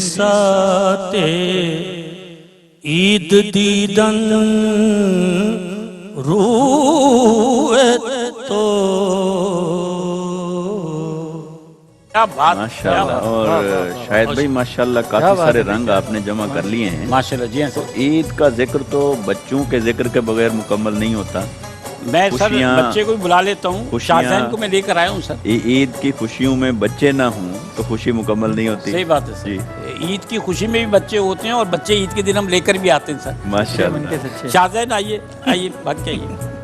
ساتے عید دیدن روئے تو کیا بات، ماشاءاللہ. اور شاہد بھائی ماشاءاللہ کافی سارے رنگ آپ نے جمع کر لیے ہیں. ماشاءاللہ. جی ہاں تو سر. عید کا ذکر تو بچوں کے ذکر کے بغیر مکمل نہیں ہوتا. میں سر خوشیاں- بچے کو بھی بلا لیتا ہوں. خوشیاں- شاہزین کو میں لے کر آیا ہوں سر. عید کی خوشیوں میں بچے نہ ہوں تو خوشی مکمل نہیں ہوتی. صحیح بات ہے سر. جی عید کی خوشی میں بھی بچے ہوتے ہیں اور بچے عید کے دن ہم لے کر بھی آتے ہیں سر. ماشاءاللہ. شاہزین آئیے آئیے بات کیا آئیے.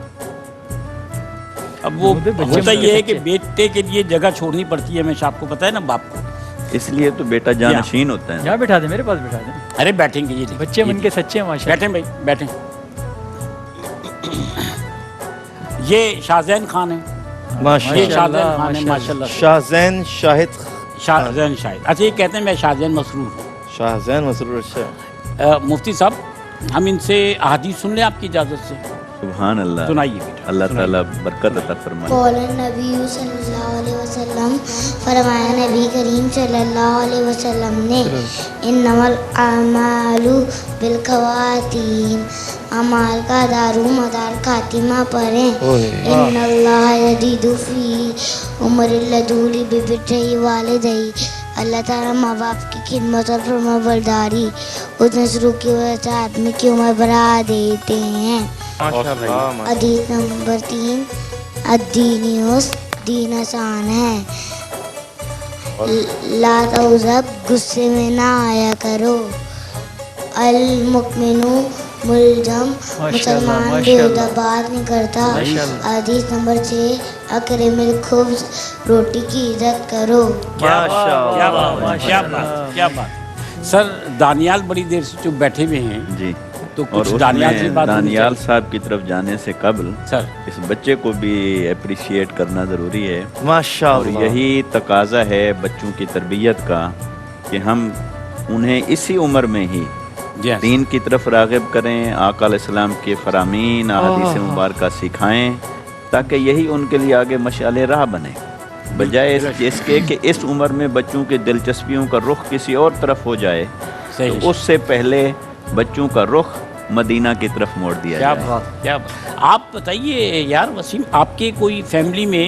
اب وہ ہوتا یہ ہے کہ بیٹے کے لیے جگہ چھوڑنی پڑتی ہے ہمیشہ. آپ کو پتہ ہے نا باپ کو. اس لیے تو بیٹا جانشین ہوتا ہے. یہاں بٹھا دیں، میرے پاس بٹھا دیں. ارے بیٹھیں گے. یہ بچے من کے سچے ہیں ماشاء بیٹھیں بھائی بیٹھیں. یہ شاہزین خان ہے. یہ شاہزین خان ہے ماشاءاللہ. شاہزین شاہد شاہزین شاہد. اچھا یہ کہتے ہیں میں شاہزین مسرور ہوں. شاہزین مسرور. اچھا مفتی صاحب ہم ان سے احادیث سن لیں آپ کی اجازت سے. سبحان اللہ. سنائیے بیٹا. اللہ تعالیٰ برکت عطا فرمائے. قول نبی صلی اللہ علیہ وسلم، فرمایا نبی کریم صلی اللہ علیہ وسلم نے، انما الاعمال بالخواتیم، اعمال کا دارو مدار خاتمہ پر ہے. ان اللہ یزید فی عمر اللدول ببرہ والدی، اللہ تعالیٰ ماں باپ کی خدمت اور فرما برداری اس نسلوں کی وجہ سے آدمی کی عمر بڑھا دیتے ہیں. حدیث نمبر 3، الدین یسر، دین آسان ہے. لا تعذب، غصے میں نہ آیا کرو. المؤمن ملجم، مسلمان بےہودہ بات نہیں کرتا. حدیث نمبر 6، اکرم الخبز، روٹی کی عزت کرو. کیا بات. سر دانیال بڑی دیر سے چپ بیٹھے ہوئے ہیں. جی. تو اور کچھ اس دانیال میں سے بات ہونی دانیال چاہیے. صاحب کی طرف جانے سے قبل سر اس بچے کو بھی اپریشیٹ کرنا ضروری ہے. اور ماشاءاللہ. یہی تقاضا ہے بچوں کی تربیت کا کہ ہم انہیں اسی عمر میں ہی جی ہاں. دین کی طرف راغب کریں، آقا علیہ السلام کے فرامین احادیث مبارکہ سکھائیں تاکہ یہی ان کے لیے آگے مشعل راہ بنے، بجائے اس کے کہ اس عمر میں بچوں کی دلچسپیوں کا رخ کسی اور طرف ہو جائے. صحیح. تو اس سے پہلے بچوں کا رخ مدینہ کی طرف موڑ دیا کیا جائے. بات کیا بات. آپ بتائیے یار وسیم، آپ کے کوئی فیملی میں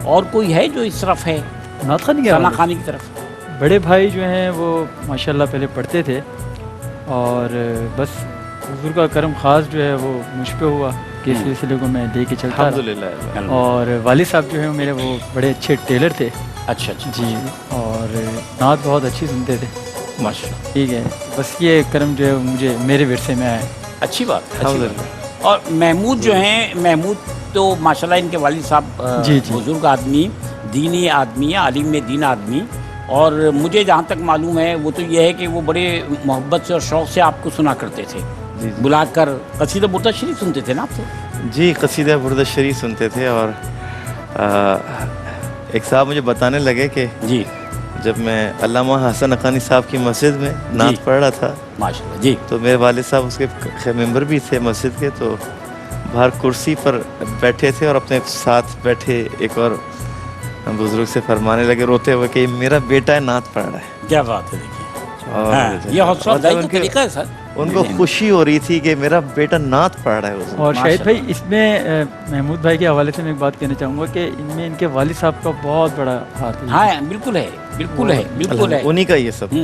اور کوئی ہے جو اس طرف ہے نعت خوانی کے کھانا حوالے کھانے کی طرف؟ سے بڑے بھائی جو ہیں وہ ماشاءاللہ پہلے پڑھتے تھے، اور بس حضور کا کرم خاص جو ہے وہ مجھ پہ ہوا کہ اس سلسلے کو میں لے کے چلتا رہا. الحمدللہ. اور والد صاحب جو ہیں میرے وہ بڑے اچھے ٹیلر تھے. اچھا اچھا. جی. اور نعت بہت اچھی سنتے تھے. ماشاء اللہ. ٹھیک ہے، بس یہ کرم جو ہے مجھے میرے ورثے میں آیا. اچھی بات. اور محمود جو ہیں، محمود تو ماشاءاللہ ان کے والد صاحب جی. بزرگ آدمی، دینی آدمی ہے، عالم میں دین آدمی. اور مجھے جہاں تک معلوم ہے وہ تو یہ ہے کہ وہ بڑے محبت سے اور شوق سے آپ کو سنا کرتے تھے. بلا کر قصیدہ برد شریف سنتے تھے نا آپ سے؟ جی قصیدہ برد شریف سنتے تھے. اور ایک صاحب مجھے بتانے لگے کہ جی جب میں علامہ حسن حقانی صاحب کی مسجد میں نعت پڑھ رہا تھا ماشاءاللہ. جی تو میرے والد صاحب اس کے ممبر بھی تھے مسجد کے، تو باہر کرسی پر بیٹھے تھے اور اپنے ساتھ بیٹھے ایک اور بزرگ سے فرمانے لگے روتے ہوئے کہ میرا بیٹا ہے نعت پڑھ رہا ہے. کیا بات ہے. دیکھیے اور یہ حوصلہ افزائی کا طریقہ ہے سر. ان کو خوشی ہو رہی تھی کہ میرا بیٹا نعت پڑھ رہا ہے. اور شاہد بھائی اس میں محمود بھائی کے حوالے سے میں ایک بات کہنا چاہوں گا کہ ان میں ان کے والد صاحب کا بہت بڑا ہاتھ ہے. ہاں بالکل ہے، بالکل ہے، بالکل ہے. انہی کا یہ سب.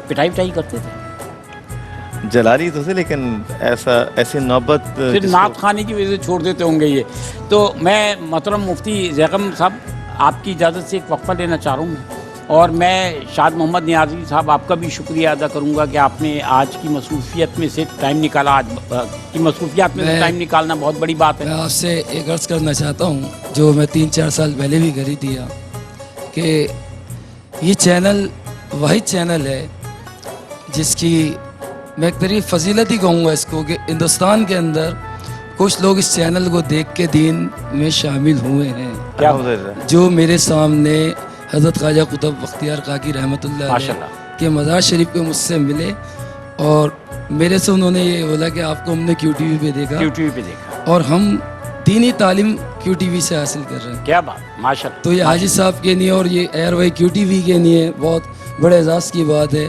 پٹائی وٹائی کرتے تھے جلاری تو تھے لیکن ایسی نوبت پھر نعت خانے کی وجہ سے چھوڑ دیتے ہوں گے یہ. تو میں محترم مفتی زیغم صاحب آپ کی اجازت سے ایک وقفہ لینا چاہ رہا ہوں، اور میں شاد محمد نیازی صاحب آپ کا بھی شکریہ ادا کروں گا کہ آپ نے آج کی مصروفیت میں سے ٹائم نکالا. آج کی مصروفیات میں سے ٹائم نکالنا بہت بڑی بات ہے. میں آپ سے ایک عرض کرنا چاہتا ہوں جو میں 3-4 سال پہلے بھی کر ہی دیا کہ یہ چینل وہی چینل ہے جس کی میں ایک طریقے فضیلت ہی کہوں گا اس کو کہ ہندوستان کے اندر کچھ لوگ اس چینل کو دیکھ کے دین میں شامل ہوئے ہیں. جو میرے سامنے حضرت خواجہ قطب بختیار کاکی رحمۃ اللہ علیہ کے مزار شریف پہ مجھ سے ملے، اور میرے سے انہوں نے یہ بولا کہ آپ کو ہم نے کیو ٹی وی پہ دیکھا اور ہم دینی تعلیم کیو ٹی وی سے حاصل کر رہے ہیں. کیا بات ماشاءاللہ. تو یہ حاجی صاحب کے لیے اور یہ ایئر وائی کیو ٹی وی کے لیے بہت بڑے اعزاز کی بات ہے.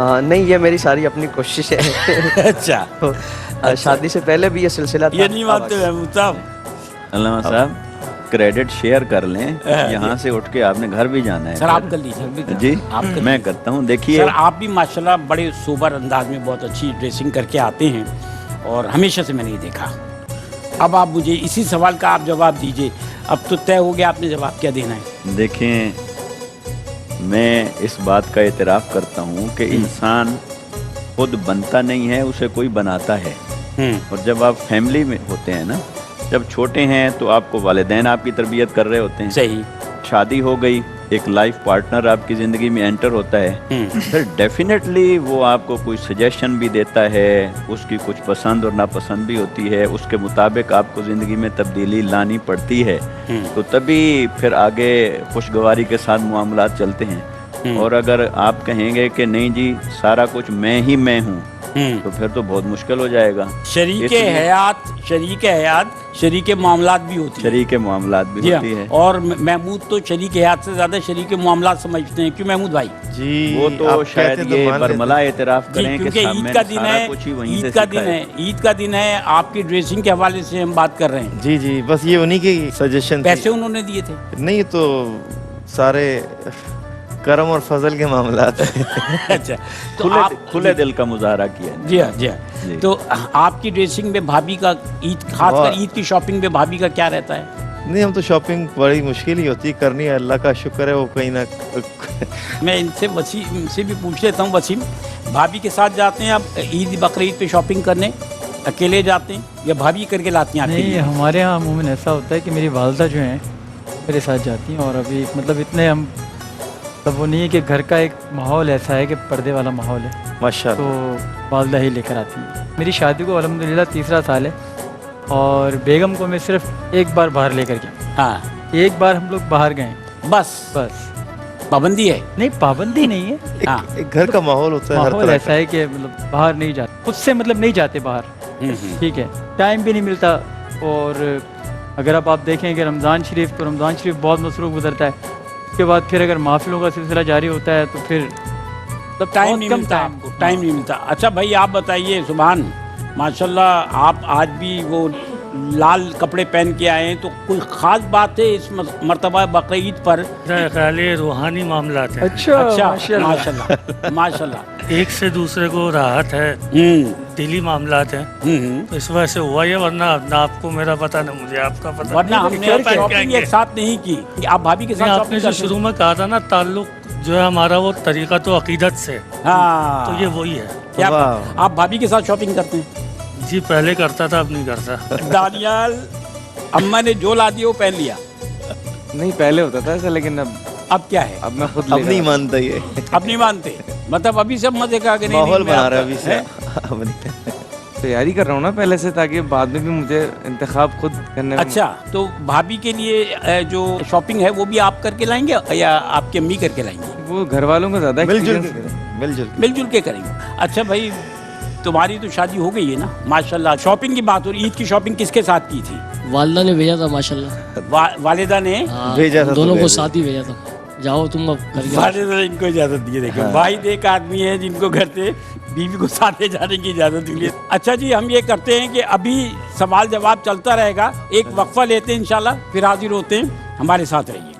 نہیں یہ میری ساری اپنی کوشش ہے. اچھا تو شادی سے پہلے بھی یہ سلسلہ تھا. یہ نہیں مانتے محمود صاحب. علامہ صاحب کریڈٹ شیئر کر لیں, یہاں سے اٹھ کے آپ نے گھر بھی جانا ہے. سر آپ کر لیجیے. جی میں کرتا ہوں. دیکھیے سر آپ بھی ماشاءاللہ بڑے سوبر انداز میں بہت اچھی ڈریسنگ کر کے آتے ہیں اور ہمیشہ سے میں نہیں دیکھا. اب آپ مجھے اسی سوال کا آپ جواب دیجئے. اب تو طے ہو گیا آپ نے جواب کیا دینا ہے. دیکھیں میں اس بات کا اعتراف کرتا ہوں کہ انسان خود بنتا نہیں ہے, اسے کوئی بناتا ہے. اور جب آپ فیملی میں ہوتے ہیں نا, جب چھوٹے ہیں تو آپ کو والدین آپ کی تربیت کر رہے ہوتے ہیں. صحیح. شادی ہو گئی, ایک لائف پارٹنر آپ کی زندگی میں انٹر ہوتا ہے, پھر ڈیفینیٹلی وہ آپ کو کوئی سجیشن بھی دیتا ہے, اس کی کچھ پسند اور ناپسند بھی ہوتی ہے, اس کے مطابق آپ کو زندگی میں تبدیلی لانی پڑتی ہے. تو تبھی پھر آگے خوشگواری کے ساتھ معاملات چلتے ہیں. اور اگر آپ کہیں گے کہ نہیں جی سارا کچھ میں ہی میں ہوں, تو پھر تو بہت مشکل ہو جائے گا. شریک حیات شریک معاملات بھی ہوتی ہے. شریک معاملات بھی ہوتی ہے. اور محمود تو شریک حیات سے زیادہ شریک معاملات سمجھتے ہیں. کیوں محمود بھائی؟ جی وہ تو شاید یہ برملا اعتراف کریں کہ کیونکہ عید کا دن ہے, عید کا دن ہے, آپ کی ڈریسنگ کے حوالے سے ہم بات کر رہے ہیں. جی جی بس یہ انہی کی سجیشن. پیسے انہوں نے دیے تھے؟ نہیں تو سارے کرم اور فضل کے معاملات ہیں. اچھا تو آپ کھلے دل کا مظاہرہ کیا. جی ہاں جی ہاں. تو آپ کی ڈریسنگ میں بھابھی کا عید, خاص کر عید کی شاپنگ میں بھابھی کا کیا رہتا ہے؟ نہیں ہم تو شاپنگ بڑی مشکل ہی ہوتی ہے کرنی ہے, اللہ کا شکر ہے وہ کہیں نہ. میں ان سے وسیم سے بھی پوچھ لیتا ہوں. وسیم, بھابھی کے ساتھ جاتے ہیں آپ عید بقرعید پہ شاپنگ کرنے, اکیلے جاتے ہیں یا بھابھی کر کے لاتی ہیں آپ کے لیے؟ نہیں ہمارے یہاں عموماً ایسا ہوتا ہے کہ میری والدہ جو ہیں میرے ساتھ جاتی ہیں. اور ابھی مطلب اتنے ہم تب وہ نہیں ہے کہ گھر کا ایک ماحول ایسا ہے کہ پردے والا ماحول ہے, ماشاءاللہ. تو والدہ ہی لے کر آتی ہیں. میری شادی کو الحمدللہ 3 سال ہے, اور بیگم کو میں صرف ایک بار باہر لے کر گیا. ہاں ایک بار ہم لوگ باہر گئے بس. پابندی ہے؟ نہیں پابندی نہیں ہے, ایک گھر کا ماحول ہوتا ہے, ماحول ایسا ہے کہ مطلب باہر نہیں جاتے, خود سے مطلب نہیں جاتے باہر. ٹھیک ہے, ٹائم بھی نہیں ملتا. اور اگر آپ دیکھیں کہ رمضان شریف بہت مصروف گزرتا ہے. اس کے بعد پھر اگر محفلوں کا سلسلہ جاری ہوتا ہے تو پھر ٹائم نہیں ملتا آپ کو, ٹائم نہیں ملتا. اچھا بھائی آپ بتائیے, سبحان ماشاءاللہ آپ آج بھی وہ لال کپڑے پہن کے آئے ہیں, تو کوئی خاص بات ہے اس مرتبہ بقرعید پر؟ خیالی روحانی معاملات ہیں. اچھا ماشاءاللہ ماشاءاللہ. ایک سے دوسرے کو راحت ہے, دلی معاملات ہیں, تو اس وجہ سے ہوا یہ, ورنہ نہ آپ کو میرا پتہ نہ مجھے آپ کا پتہ. ورنہ ہم نے شاپنگ ایک ساتھ نہیں کی. آپ بھابھی کے ساتھ آپ نے جو شروع میں کہا تھا نا تعلق جو ہے ہمارا وہ طریقہ تو عقیدت سے, ہاں تو یہ وہی ہے. کیا آپ بھابھی کے ساتھ شاپنگ کرتے ہیں؟ جی پہلے کرتا تھا, اب نہیں کرتا. دانیال اماں نے جو لا دیا وہ پہن لیا؟ نہیں پہلے ہوتا تھا ایسا, لیکن اب کیا ہے؟ اب میں خود اب نہیں مانتا یہ, اب نہیں مانتے. مطلب ابھی سب مزے کا ماحول بنا رہا ہے ابھی سے. تیاری کر رہا ہوں نا پہلے سے, تاکہ بعد میں بھی مجھے انتخاب خود کرنے میں. اچھا تو بھابھی کے لیے جو شاپنگ ہے وہ بھی آپ کر کے لائیں گے یا آپ کی امی کر کے لائیں گے؟ وہ گھر والوں کا زیادہ مل جل کے کریں گے. اچھا بھائی تمہاری تو شادی ہو گئی ہے نا ماشاءاللہ. شاپنگ کی بات ہو رہی, عید کی شاپنگ کس کے ساتھ کی تھی؟ والدہ نے بھیجا تھا ماشاءاللہ. والدہ نے بھیجا تھا, دونوں کو ساتھ ہی بھیجا تھا. جاؤ تم اب کر کے. والدہ نے ان کو اجازت دی. دیکھو واحد ایک آدمی ہے جن کو گھر سے بیوی کو ساتھ لے جانے کی اجازت ملی. اچھا جی ہم یہ کرتے ہیں کہ ابھی سوال جواب چلتا رہے گا, ایک وقفہ لیتے ہیں انشاءاللہ, پھر حاضر ہوتے ہیں. ہمارے ساتھ رہیے.